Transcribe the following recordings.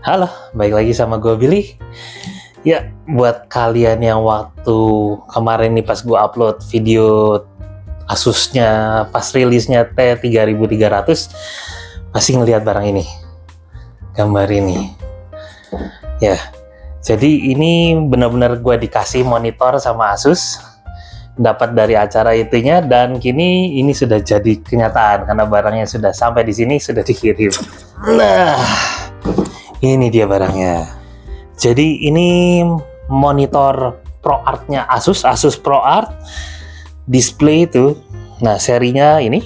Halo, balik lagi sama gue Billy. Ya, buat kalian yang waktu kemarin nih pas gue upload video Asusnya pas rilisnya T3300 pasti ngelihat barang ini, gambar ini. Ya, jadi ini benar-benar gue dikasih monitor sama Asus, dapat dari acara itunya, dan kini ini sudah jadi kenyataan karena barangnya sudah sampai di sini, sudah dikirim. Nah, ini dia barangnya. Jadi ini monitor ProArt-nya Asus ProArt display itu. Nah, serinya ini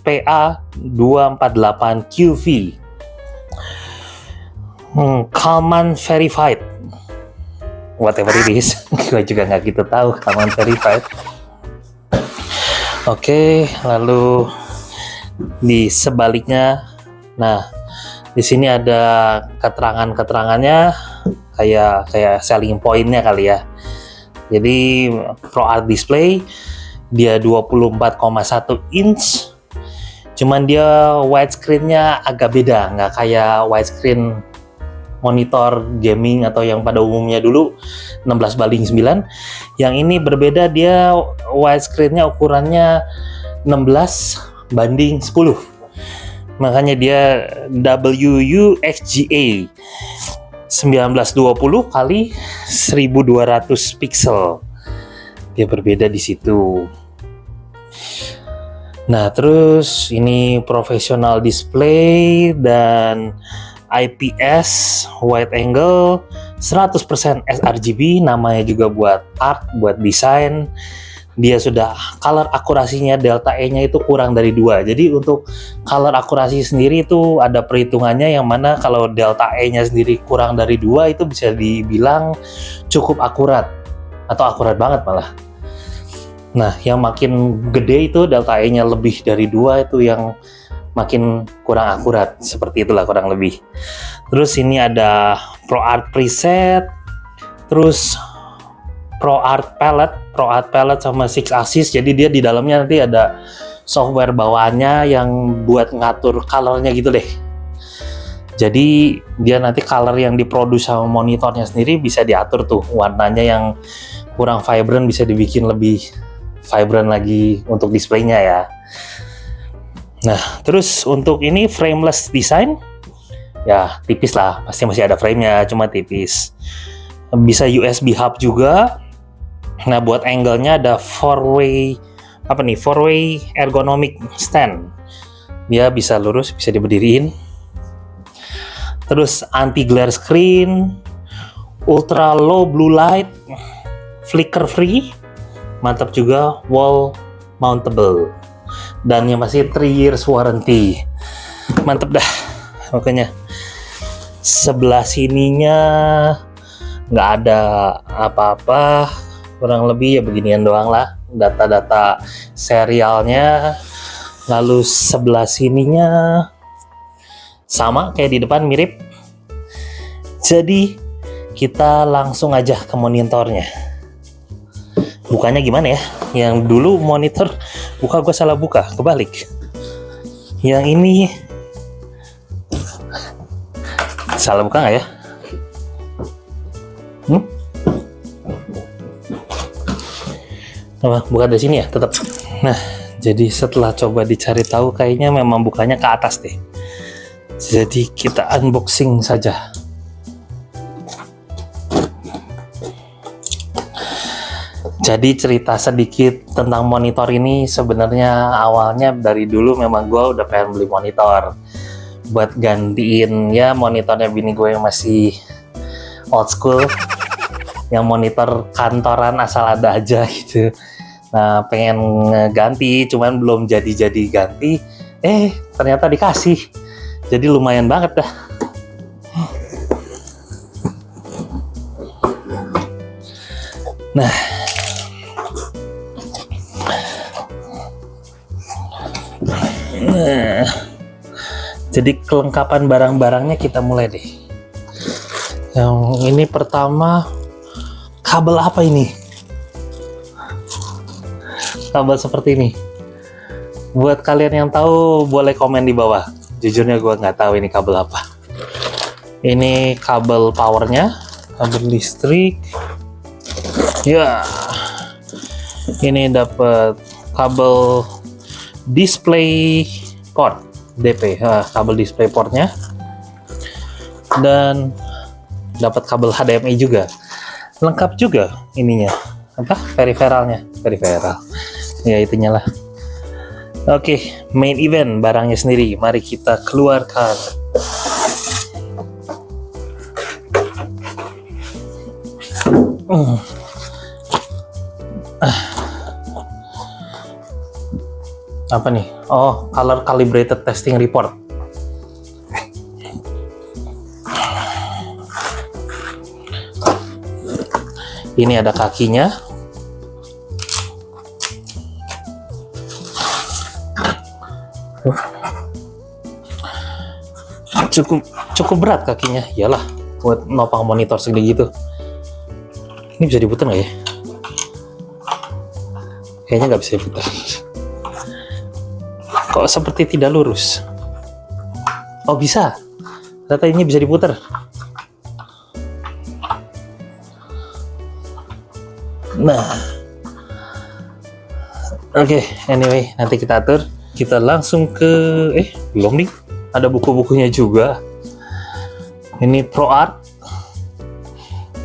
PA248QV. Kalman verified. Whatever it is. Gue juga nggak gitu tahu Kalman verified. Oke, lalu di sebaliknya, nah di sini ada keterangannya kayak selling point-nya kali ya. Jadi ProArt display dia 24,1 inch. Cuman dia widescreen-nya agak beda, nggak kayak widescreen monitor gaming atau yang pada umumnya dulu 16:9. Yang ini berbeda, dia widescreen-nya ukurannya 16:10. Makanya dia WUXGA 1920 kali 1200 pixel. Dia berbeda di situ. Nah, terus ini professional display dan IPS wide angle 100% sRGB, namanya juga buat art, buat desain. Dia sudah color akurasinya delta E-nya itu kurang dari 2. Jadi untuk color akurasi sendiri itu ada perhitungannya, yang mana kalau delta E-nya sendiri kurang dari 2 itu bisa dibilang cukup akurat atau akurat banget malah. Nah, yang makin gede itu delta E-nya lebih dari 2 itu yang makin kurang akurat. Seperti itulah kurang lebih. Terus ini ada ProArt preset, terus ProArt palette sama 6-axis. Jadi dia di dalamnya nanti ada software bawaannya yang buat ngatur colornya gitu deh. Jadi dia nanti color yang diproduksi sama monitornya sendiri bisa diatur tuh, warnanya yang kurang vibrant bisa dibikin lebih vibrant lagi untuk displaynya ya. Nah, terus untuk ini frameless design, ya tipis lah, pasti masih ada frame-nya, cuma tipis. Bisa USB hub juga. Nah, buat angle-nya ada four-way ergonomic stand. Dia bisa lurus, bisa diberdiriin. Terus anti glare screen, ultra low blue light, flicker free, mantap juga, wall mountable. Dan yang masih 3 years warranty. Mantep dah. Makanya sebelah sininya nggak ada apa-apa, kurang lebih ya beginian doang lah, data-data serialnya. Lalu sebelah sininya sama kayak di depan, mirip. Jadi kita langsung aja ke monitornya. Bukanya gimana ya? Yang dulu monitor buka, gue salah buka, kebalik. Yang ini salah buka nggak ya? Apa, buka dari sini ya tetap. Nah, jadi setelah coba dicari tahu, kayaknya memang bukanya ke atas deh. Jadi kita unboxing saja. Jadi cerita sedikit tentang monitor ini, sebenarnya awalnya dari dulu memang gue udah pengen beli monitor buat gantiin ya monitornya bini gue yang masih old school, yang monitor kantoran asal ada aja gitu. Nah, pengen ganti, cuman belum jadi ganti. Ternyata dikasih. Jadi lumayan banget dah. Nah, jadi kelengkapan barang-barangnya kita mulai deh. Yang ini pertama, kabel apa ini? Kabel seperti ini. Buat kalian yang tahu boleh komen di bawah. Jujurnya gue nggak tahu ini kabel apa. Ini kabel powernya, kabel listrik. Ya, ini dapat kabel display port DP, kabel display portnya, dan dapat kabel HDMI juga. Lengkap juga ininya, apa, periferalnya, ya itunya lah. Oke, main event barangnya sendiri, mari kita keluarkan. Apa nih? Oh, color calibrated testing report. Ini ada kakinya. Cukup berat kakinya, iyalah buat nopang monitor segede gitu. Ini bisa diputar nggak ya? Kayaknya nggak bisa diputar. Kok seperti tidak lurus? Oh bisa, ternyata ini bisa diputar. Nah, oke, anyway, nanti kita atur. Kita langsung ke, belum nih, ada buku-bukunya juga. Ini ProArt,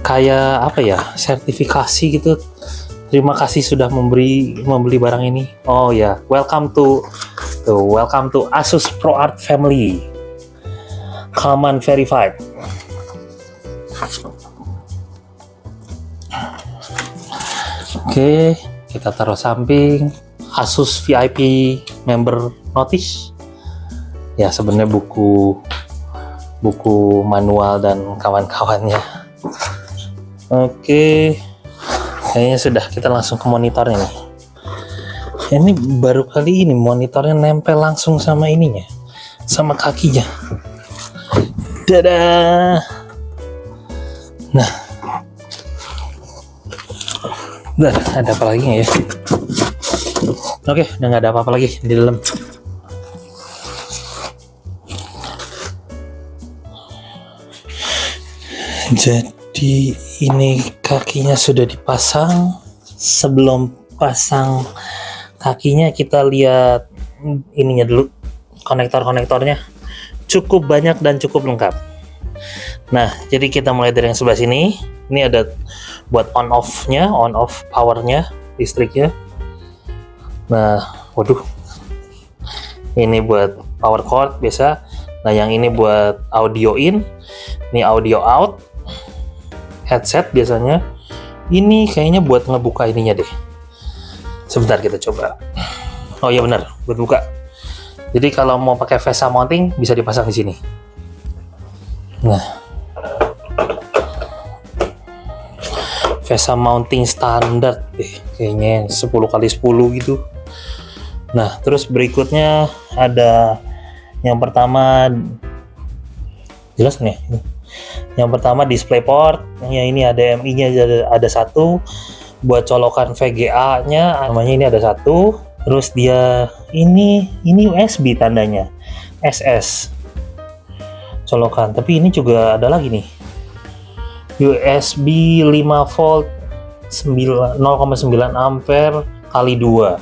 kayak apa ya, sertifikasi gitu. Terima kasih sudah membeli barang ini. Oh ya, welcome to Asus ProArt family. Common verified. Oke, kita taruh samping. Asus VIP member notice. Ya, sebenarnya buku manual dan kawan-kawannya. Oke, kayaknya sudah, kita langsung ke monitornya nih. Ini baru kali ini monitornya nempel langsung sama ininya, sama kakinya. Dadah. Nah, udah ada apa lagi nggak ya? Oke, udah nggak ada apa-apa lagi di dalam. Jadi ini kakinya sudah dipasang. Sebelum pasang kakinya kita lihat ininya dulu, konektornya cukup banyak dan cukup lengkap. Nah, jadi kita mulai dari yang sebelah sini. Ini ada buat on off powernya, listriknya. Nah, waduh, ini buat power cord biasa. Nah, yang ini buat audio in, ini audio out, headset biasanya. Ini kayaknya buat ngebuka ininya deh. Sebentar kita coba. Oh iya benar, buat buka. Jadi kalau mau pakai VESA mounting bisa dipasang di sini. Nah, VESA mounting standar deh, kayaknya 10x10 gitu. Nah, terus berikutnya ada yang pertama, jelas nih. Yang pertama display port, yang ini ada HDMI-nya ada satu, buat colokan VGA-nya namanya ini ada satu. Terus dia ini USB tandanya, SS colokan. Tapi ini juga ada lagi nih, USB 5 volt 0,9 ampere kali 2.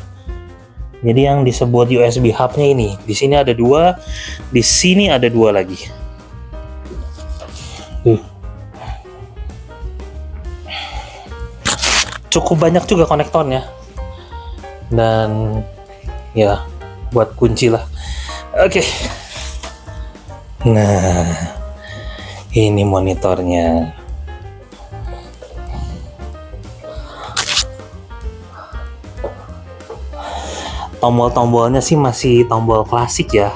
Jadi yang disebut USB hub-nya ini, di sini ada 2, di sini ada 2 lagi. Cukup banyak juga konektornya, dan ya buat kunci lah. Oke. Nah, ini monitornya. Tombol-tombolnya sih masih tombol klasik ya.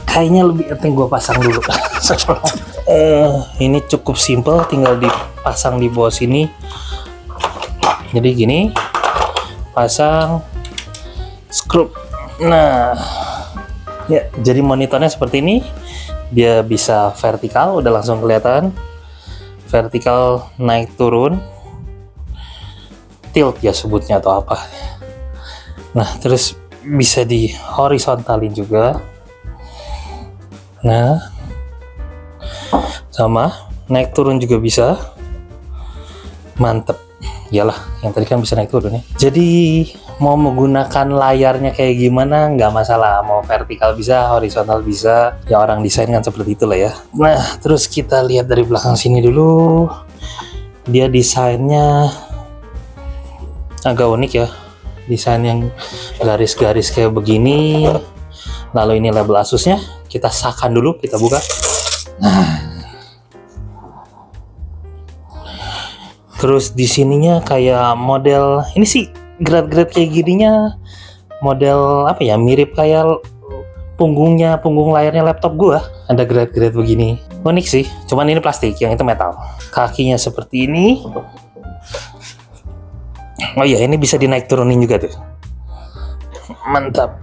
Kayaknya lebih penting gue pasang dulu. Ini cukup simple, tinggal dipasang di bawah sini. Jadi gini, pasang skrup. Nah, ya, jadi monitornya seperti ini. Dia bisa vertikal, udah langsung kelihatan. Vertikal naik turun, tilt ya sebutnya atau apa. Nah, terus bisa di horizontalin juga. Nah, Sama, naik turun juga bisa. Mantep. Iyalah, yang tadi kan bisa naik turun ya. Jadi mau menggunakan layarnya kayak gimana nggak masalah. Mau vertikal bisa, horizontal bisa. Ya orang desain kan seperti itulah ya. Nah, terus kita lihat dari belakang sini dulu. Dia desainnya agak unik ya. Desain yang garis-garis kayak begini. Lalu ini label Asusnya. Kita sahkan dulu, kita buka. Nah. Terus di sininya kayak model ini sih grade-grade kayak gininya model apa ya, mirip kayak punggung layarnya laptop gua. Ada grade-grade begini. Unik sih, cuman ini plastik, yang itu metal. Kakinya seperti ini. Oh iya, ini bisa dinaik turunin juga tuh. Mantap.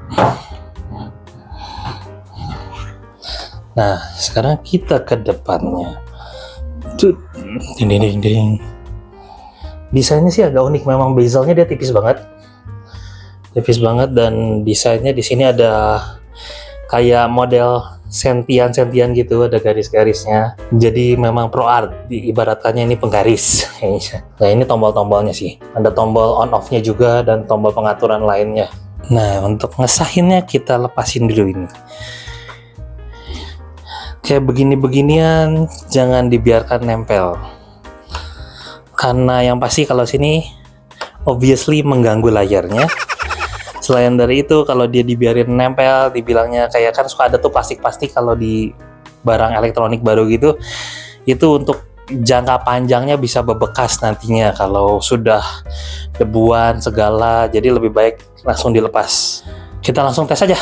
Nah, sekarang kita ke depannya. Ding ding ding. Desainnya sih agak unik, memang bezelnya dia tipis banget dan desainnya di sini ada kayak model sentian gitu, ada garis-garisnya. Jadi memang pro art, diibaratkannya ini penggaris. Nah ini tombol-tombolnya sih, ada tombol on off-nya juga dan tombol pengaturan lainnya. Nah untuk ngesahinnya kita lepasin dulu ini. Kayak begini-beginian jangan dibiarkan nempel. Karena yang pasti kalau sini obviously mengganggu layarnya. Selain dari itu, kalau dia dibiarin nempel, dibilangnya kayak kan suka ada tuh plastik-plastik kalau di barang elektronik baru gitu, itu untuk jangka panjangnya bisa bebekas nantinya kalau sudah debuan segala. Jadi lebih baik langsung dilepas. Kita langsung tes aja.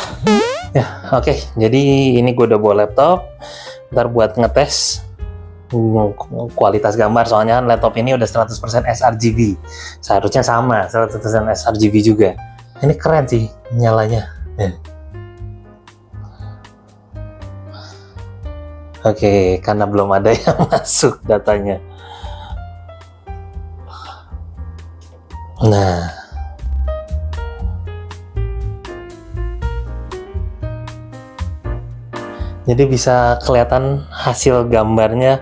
Ya, oke. Jadi ini gue udah bawa laptop. Ntar buat ngetes kualitas gambar, soalnya laptop ini udah 100% sRGB, seharusnya sama 100% sRGB juga. Ini keren sih nyalanya. Oke, karena belum ada yang masuk datanya. Nah jadi bisa kelihatan hasil gambarnya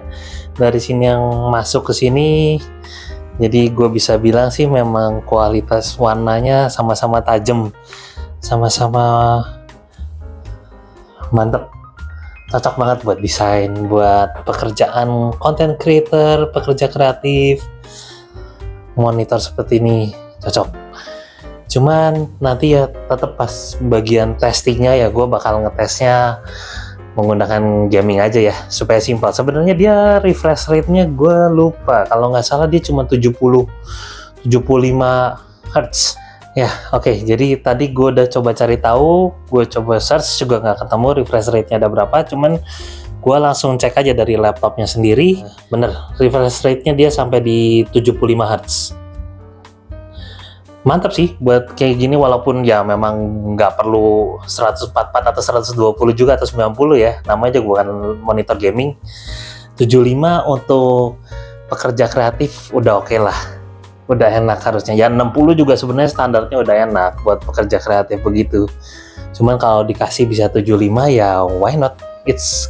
dari sini yang masuk ke sini. Jadi gue bisa bilang sih memang kualitas warnanya sama-sama tajam, sama-sama mantep. Cocok banget buat desain, buat pekerjaan content creator, pekerja kreatif. Monitor seperti ini cocok. Cuman nanti ya tetap pas bagian testingnya ya gue bakal ngetesnya menggunakan gaming aja ya, supaya simpel. Sebenarnya dia refresh rate-nya gue lupa, kalau nggak salah dia cuma 75 Hz ya. Oke, jadi tadi gue udah coba cari tahu, gue coba search juga nggak ketemu refresh rate-nya ada berapa. Cuman gue langsung cek aja dari laptopnya sendiri, bener refresh rate-nya dia sampai di 75 Hz. Mantap sih buat kayak gini, walaupun ya memang nggak perlu 144 atau 120 juga atau 90 ya, namanya juga bukan monitor gaming. 75 untuk pekerja kreatif udah oke lah, udah enak harusnya ya. 60 juga sebenarnya standarnya udah enak buat pekerja kreatif begitu. Cuman kalau dikasih bisa 75 ya why not, it's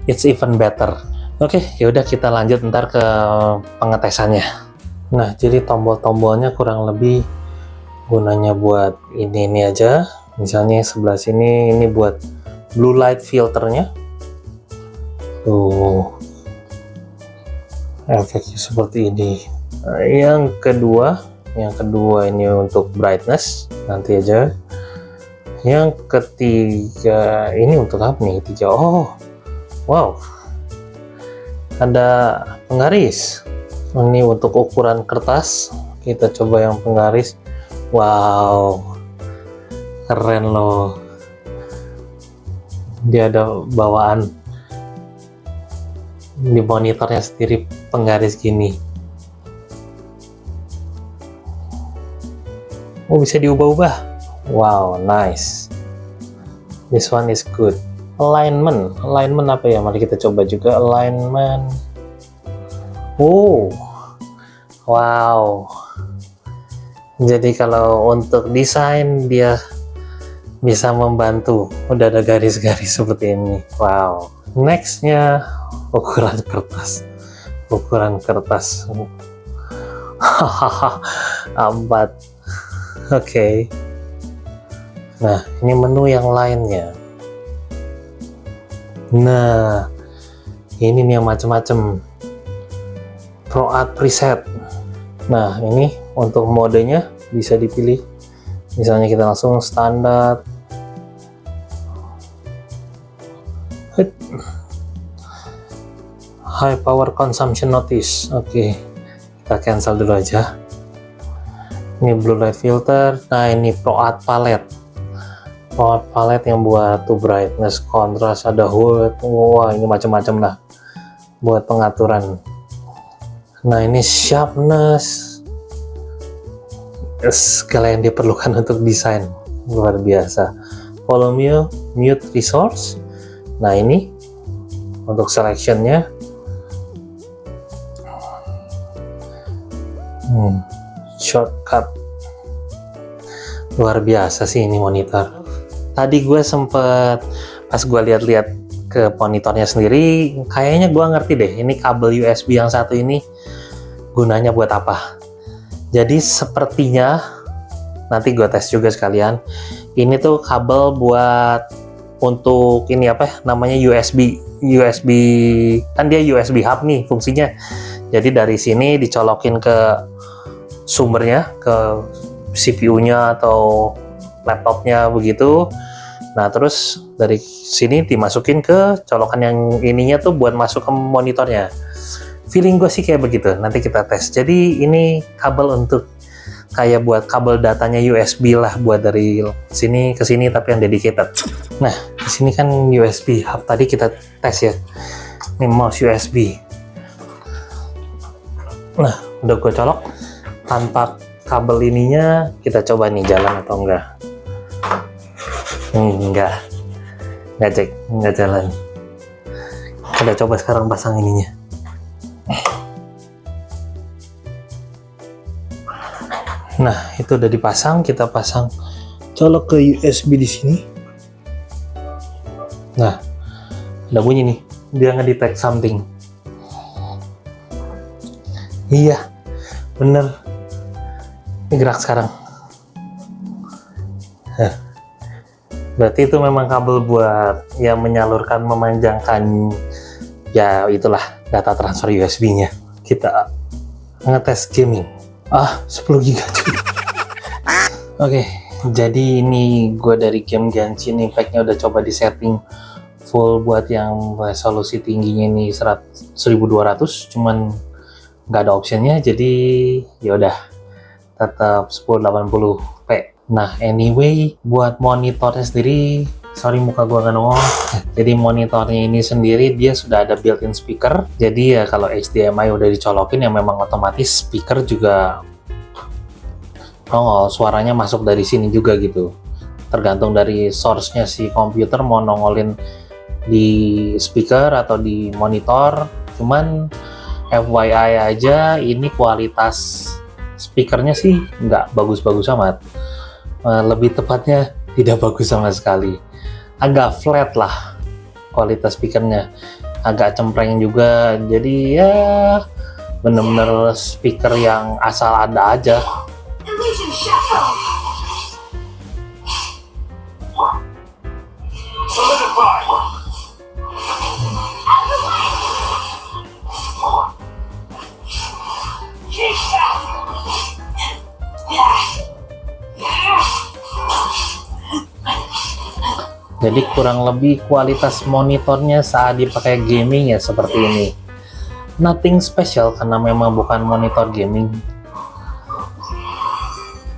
even better. Oke, ya udah kita lanjut ntar ke pengetesannya. Nah, jadi tombol-tombolnya kurang lebih gunanya buat ini aja. Misalnya sebelah sini ini buat blue light filternya. Tuh, efeknya seperti ini. Nah, yang kedua ini untuk brightness, nanti aja. Yang ketiga ini untuk apa nih? Ketiga, oh, wow, ada penggaris. Ini untuk ukuran kertas, kita coba yang penggaris. Wow, keren loh. Dia ada bawaan di monitornya sendiri penggaris gini. Oh, bisa diubah-ubah. Wow, nice. This one is good. Alignment apa ya? Mari kita coba juga alignment. Oh, wow. Jadi kalau untuk desain dia bisa membantu. Udah ada garis-garis seperti ini. Wow, Nextnya ukuran kertas. Hahaha, A4. Oke. Nah, ini menu yang lainnya. Nah, ini nih yang macam-macam. ProArt preset. Nah, ini untuk modenya bisa dipilih. Misalnya kita langsung standar. High power consumption notice. Oke, kita cancel dulu aja. Ini blue light filter. Nah, ini ProArt palette. ProArt palette yang buat to brightness, contrast, ada HUD. Wah, ini macam-macam lah buat pengaturan. Nah, ini sharpness. Segala yang diperlukan untuk desain. Luar biasa. Volume, mute resource. Nah, ini untuk selectionnya. Shortcut. Luar biasa sih ini monitor. Tadi gue sempet pas gue lihat-lihat ke monitornya sendiri, kayaknya gue ngerti deh ini kabel USB yang satu ini gunanya buat apa. Jadi sepertinya nanti gue tes juga sekalian. Ini tuh kabel buat untuk ini apa namanya USB kan dia USB hub nih fungsinya. Jadi dari sini dicolokin ke sumbernya, ke CPU-nya atau laptopnya begitu. Nah, terus dari sini dimasukin ke colokan yang ininya tuh buat masuk ke monitornya. Feeling gue sih kayak begitu. Nanti kita tes. Jadi ini kabel untuk kayak buat kabel datanya USB lah, buat dari sini ke sini tapi yang dedicated. Nah, di sini kan USB hub tadi kita tes ya. Ini mouse USB. Nah, udah gue colok. Tanpa kabel ininya, kita coba nih jalan atau enggak. Enggak jalan. Kita coba sekarang pasang ininya. Nah, itu udah dipasang, kita pasang colok ke USB di sini. Nah, udah bunyi nih, dia ngedetect something. Iya, bener. Ini gerak sekarang. Berarti itu memang kabel buat ya menyalurkan, memanjangkan ya itulah data transfer USB-nya. Kita ngetes gaming. 10 GB juga. Oke, jadi ini gue dari game Genshin Impact-nya udah coba di setting full buat yang resolusi tingginya ini 1200, cuman nggak ada optionnya, jadi ya udah tetap 1080p. Nah, anyway, buat monitornya sendiri, sorry muka gua nggak nongol. Jadi monitornya ini sendiri dia sudah ada built-in speaker. Jadi ya kalau HDMI udah dicolokin ya memang otomatis speaker juga nongol, suaranya masuk dari sini juga gitu. Tergantung dari source-nya si komputer mau nongolin di speaker atau di monitor. Cuman FYI aja, ini kualitas speakernya sih nggak bagus-bagus amat. Lebih tepatnya tidak bagus sama sekali. Agak flat lah kualitas speakernya, agak cempreng juga. Jadi ya bener-bener speaker yang asal ada aja. Jadi kurang lebih kualitas monitornya saat dipakai gaming ya seperti ini. Nothing special karena memang bukan monitor gaming.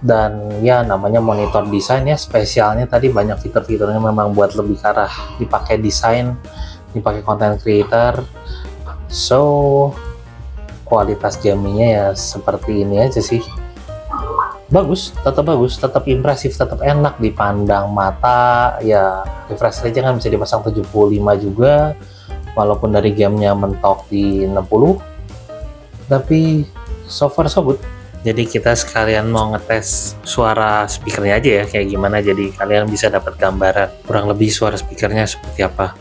Dan ya namanya monitor desain ya, spesialnya tadi banyak fitur-fiturnya memang buat lebih ke arah dipakai desain, dipakai content creator. So kualitas gamingnya ya seperti ini aja sih. Bagus, tetap impresif, tetap enak dipandang mata. Ya refresh rate kan bisa dipasang 75 juga, walaupun dari gamenya mentok di 60, tapi so far so good. Jadi kita sekalian mau ngetes suara speakernya aja ya kayak gimana, jadi kalian bisa dapat gambaran kurang lebih suara speakernya seperti apa.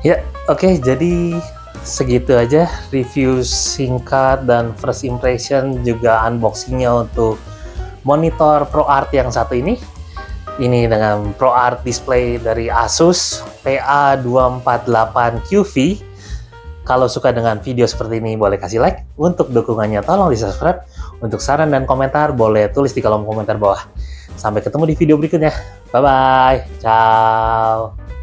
Ya, oke, jadi segitu aja review singkat dan first impression juga unboxingnya untuk monitor ProArt yang satu ini. Ini dengan ProArt display dari Asus PA248QV. Kalau suka dengan video seperti ini boleh kasih like. Untuk dukungannya tolong di subscribe. Untuk saran dan komentar boleh tulis di kolom komentar bawah. Sampai ketemu di video berikutnya. Bye bye. Ciao.